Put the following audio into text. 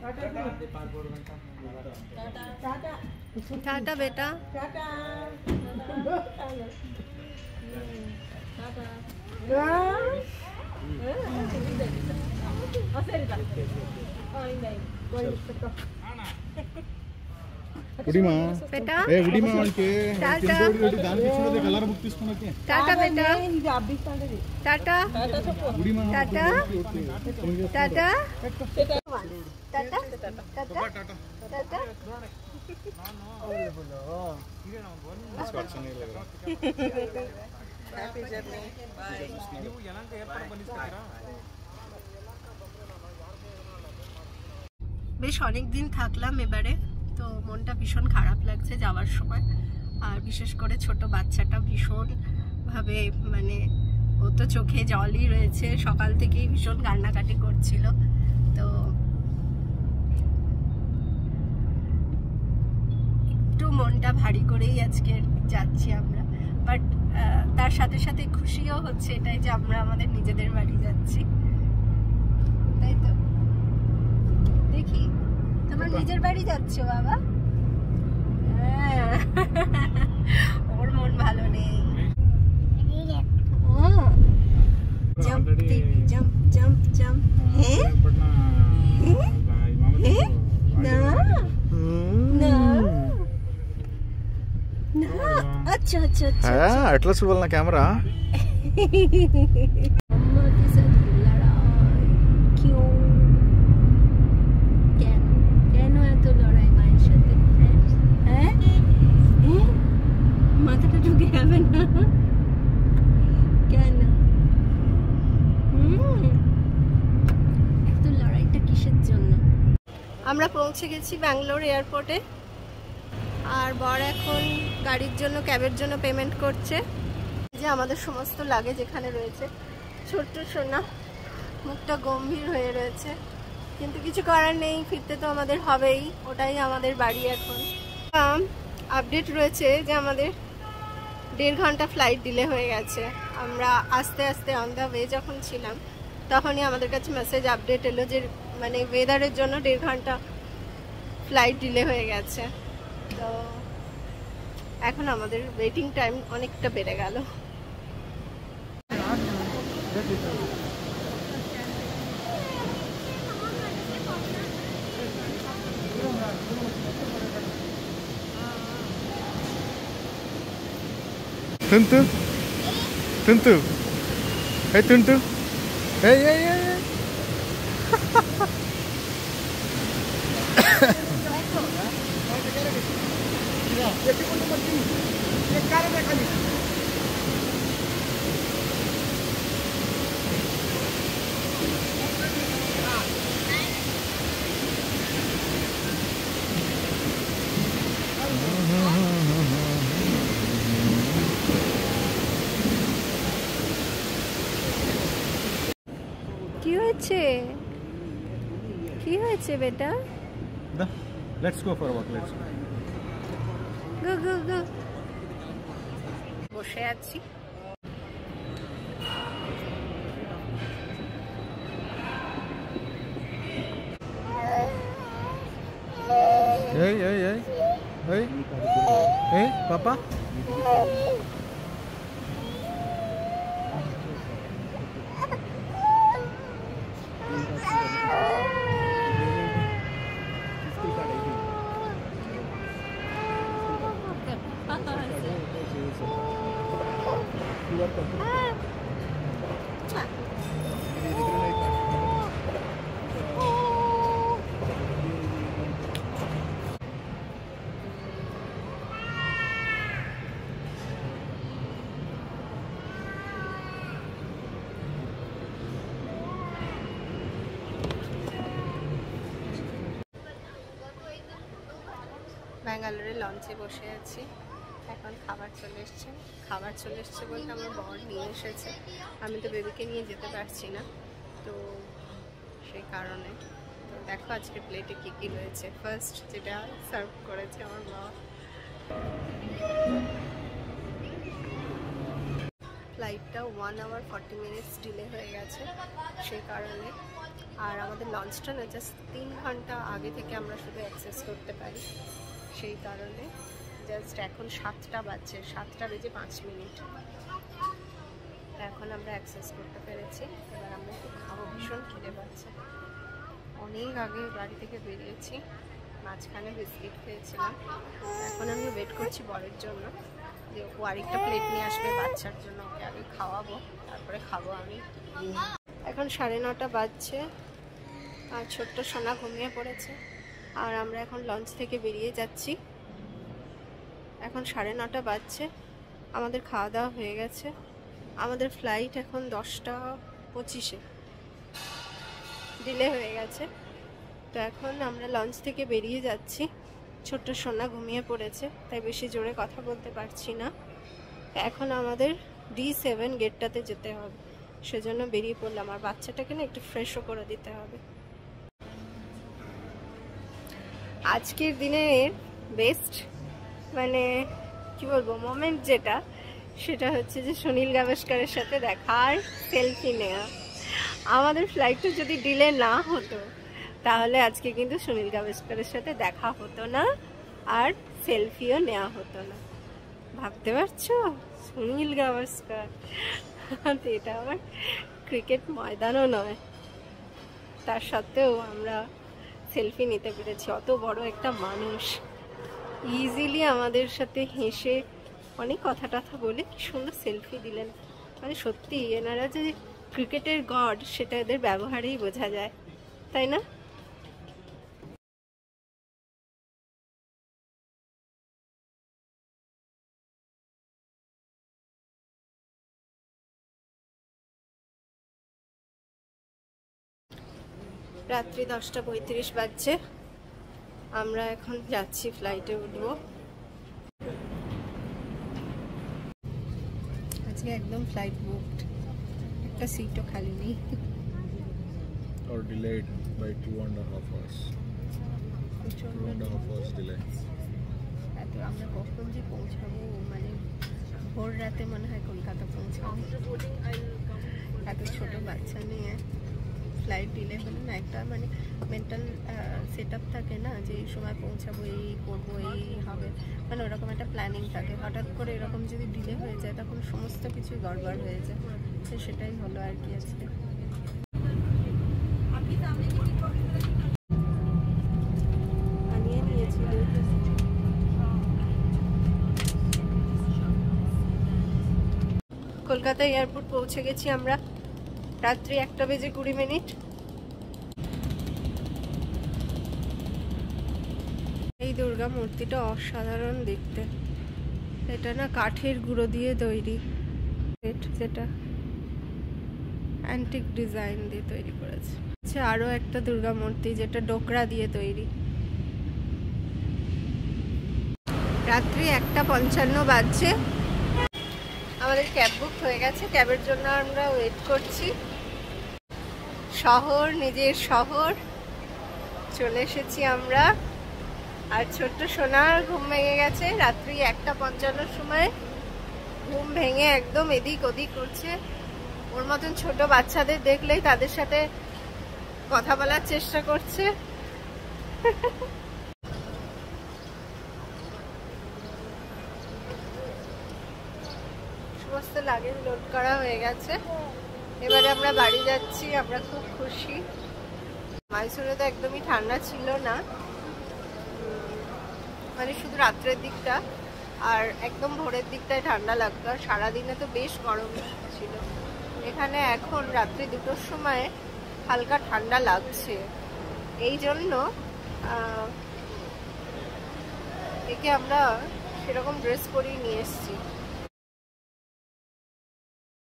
टाटा बेटा बेटा टाटा टाटा बेटा टाटा टाटा टाटा टाटा বেশ অনেক দিন থাকলাম এবারে, তো মনটা ভীষণ খারাপ লাগছে যাওয়ার সময়। আর বিশেষ করে ছোট বাচ্চাটা ভীষণ ভাবে মানে ও তো চোখে জলই রয়েছে, সকাল থেকেই ভীষণ কান্নাকাটি করছিল। তো একটু মনটা ভারী করেই আজকে যাচ্ছি আমরা, বাট তার সাথে সাথে খুশিও হচ্ছে এটাই যে আমরা আমাদের নিজেদের বাড়ি যাচ্ছি, তাই তো। দেখি তোমার নিজের বাড়ি যাচ্ছ বাবা? হ্যাঁ, ওর মন ভালো নেই। Jump baby jump jump jump. হ্যাঁ না না না, अच्छा अच्छा अच्छा। हाँ एटलस बोलना कैमरा। अम्मा के साथ लड़ाई क्यों? কেন এত লড়াই মায়ের সাথে? হ্যাঁ মাথাটা ঢুকে যাবে না কেন? এত লড়াইটা কিসের জন্য? আমরা পৌঁছে গেছি ব্যাঙ্গালোর এয়ারপোর্টে, আর বর এখন গাড়ির জন্য ক্যাবের জন্য পেমেন্ট করছে। যে আমাদের সমস্ত লাগেজ এখানে রয়েছে। ছোট্ট সোনা মুখটা গম্ভীর হয়ে রয়েছে, কিন্তু কিছু করার নেই, ফিরতে তো আমাদের হবেই, ওটাই আমাদের বাড়ি এখন। আপডেট রয়েছে যে আমাদের 1.5 ঘন্টা ফ্লাইট ডিলে হয়ে গেছে। আমরা আস্তে আস্তে অন দ্য ওয়ে যখন ছিলাম তখনই আমাদের কাছে মেসেজ আপডেট এলো যে মানে ওয়েদারের জন্য 1.5 ঘন্টা ফ্লাইট ডিলে হয়ে গেছে। তো এখন আমাদের ওয়েটিং টাইম অনেকটা বেড়ে গেল। Tuntu, Tuntu, hey Tuntu, hey hey hey. কি হয়েছে? কি হয়েছে বেটা? Let's go for a walk. Let's গো গো গো। বসে আছি। Hey hey hey hey hey Papa. ব্যাঙ্গালোরে লঞ্চে বসে আছি, এখন খাবার চলে এসছে। খাবার চলে এসছে বলতে আমার বর নিয়ে এসেছে, আমি তো বেবিকে নিয়ে যেতে পারছি না, তো সেই কারণে। তো দেখো আজকে প্লেটে কী কী রয়েছে। ফার্স্ট যেটা সার্ভ করেছে আমার বর, ফ্লাইটটা 1 hour 40 minutes ডিলে হয়ে গেছে, সেই কারণে আর আমাদের লঞ্চটা না জাস্ট 3 ঘন্টা আগে থেকে আমরা শুধু অ্যাক্সেস করতে পারি, সেই কারণে জাস্ট এখন 7টা বাজছে, 7টা বেজে 5 মিনিট। এখন আমরা অ্যাক্সেস করতে পেরেছি। এবার আমরা একটু খাবো, ভীষণ খিদে পাচ্ছে। অনেক আগে বাড়ি থেকে বেরিয়েছি, মাঝখানে বিস্কিট খেয়েছিলাম। এখন আমি ওয়েট করছি বরের জন্য, যে ও আরেকটা প্লেট নিয়ে আসবে বাচ্চার জন্য, ওকে আগে খাওয়াবো তারপরে খাবো আমি। এখন 9:30 বাজছে আর ছোট্ট সোনা ঘুমিয়ে পড়েছে। আর আমরা এখন লঞ্চ থেকে বেরিয়ে যাচ্ছি। এখন 9:30 বাজছে, আমাদের খাওয়া দাওয়া হয়ে গেছে। আমাদের ফ্লাইট এখন 10:25-এ, ডিলে হয়ে গেছে। তো এখন আমরা লঞ্চ থেকে বেরিয়ে যাচ্ছি। ছোট্ট সোনা ঘুমিয়ে পড়েছে, তাই বেশি জোরে কথা বলতে পারছি না। এখন আমাদের D7 গেটটাতে যেতে হবে, সেজন্য বেরিয়ে পড়লাম। আর বাচ্চাটাকে না একটু ফ্রেশও করে দিতে হবে। আজকের দিনের বেস্ট মানে কি বলবো মোমেন্ট যেটা, সেটা হচ্ছে যে সুনীল গাভাস্করের সাথে দেখা আর সেলফি নেওয়া। আমাদের ফ্লাইটটা যদি ডিলে না হতো তাহলে আজকে কিন্তু সুনীল গাভাস্করের সাথে দেখা হতো না আর সেলফিও নেওয়া হতো না। ভাবতে পারছো, সুনীল গাভাস্কর, এটা আমার ক্রিকেট ময়দানও নয়, তার সত্ত্বেও আমরা সেলফি নিতে পেরেছি। অত বড় একটা মানুষ ইজিলি আমাদের সাথে হেসে অনেক কথা টথা বলে কি সুন্দর সেলফি দিলেন। মানে সত্যি এনারা যে ক্রিকেটের গড সেটা এদের ব্যবহারেই বোঝা যায়, তাই না? রাত্রি 10:35 বাজছে, আমরা এখন যাচ্ছি, ফ্লাইটে উঠবো। আজকে একদম ফ্লাইট বুকড, একটা সিটও খালি নেই। Or delayed by 2.5 hours. 2.5 hours delay. এত আমরা কখন যে পৌঁছাবো, মানে ভোর রাতে মনে হয় কলকাতা পৌঁছাবো। এত ছোট বাচ্চা নিয়ে ফ্লাইট ডিলে হলে না একটা মানে মেন্টাল সেট আপ থাকে না, যে এই সময় পৌঁছাবো, এই করবো, এই হবে, মানে ওরকম একটা প্ল্যানিং থাকে। হঠাৎ করে এরকম যদি ডিলে হয়ে যায় তখন সমস্ত কিছু গড়বড় হয়ে যায়। তো সেটাই হলো আর কি আজকে। আনিয়ে নিয়েছি কলকাতা এয়ারপোর্ট পৌঁছে গেছি আমরা, রাত্রি 1:20 এই দুর্গা মূর্তিটা অসাধারণ দেখতে। এটা না কাঠের গুঁড়ো দিয়ে তৈরি, যেটা অ্যান্টিক ডিজাইন দিয়ে তৈরি করেছে। আচ্ছা, আরো একটা দুর্গা মূর্তি যেটা ডোকরা দিয়ে তৈরি। রাত্রি 1:55 বাজছে, আমাদের ক্যাব বুক হয়ে গেছে। ক্যাবের জন্য আমরা ওয়েট করছি। শহর, নিজের শহর চলে এসেছি আমরা। আর ছোট্ট সোনার ঘুম ভেঙে গেছে রাত্রি 1:55 সময়। ঘুম ভেঙে একদম এদিক ওদিক করছে। ওর মতন ছোট বাচ্চাদের দেখলেই তাদের সাথে কথা বলার চেষ্টা করছে। সমস্ত লাগেজ লোড করা হয়ে গেছে, এবারে আমরা বাড়ি যাচ্ছি। আমরা খুব খুশি। মাইসোরে তো একদমই ঠান্ডা ছিল না, মানে শুধু রাত্রের দিকটা আর একদম ভোরের দিকটায় ঠান্ডা লাগতো। আর সারাদিনে তো বেশ গরম ছিল। এখানে এখন রাত্রি 2টোর সময় হালকা ঠান্ডা লাগছে। এই জন্য একে আমরা সেরকম ড্রেস পরিয়ে নিয়ে এসেছি।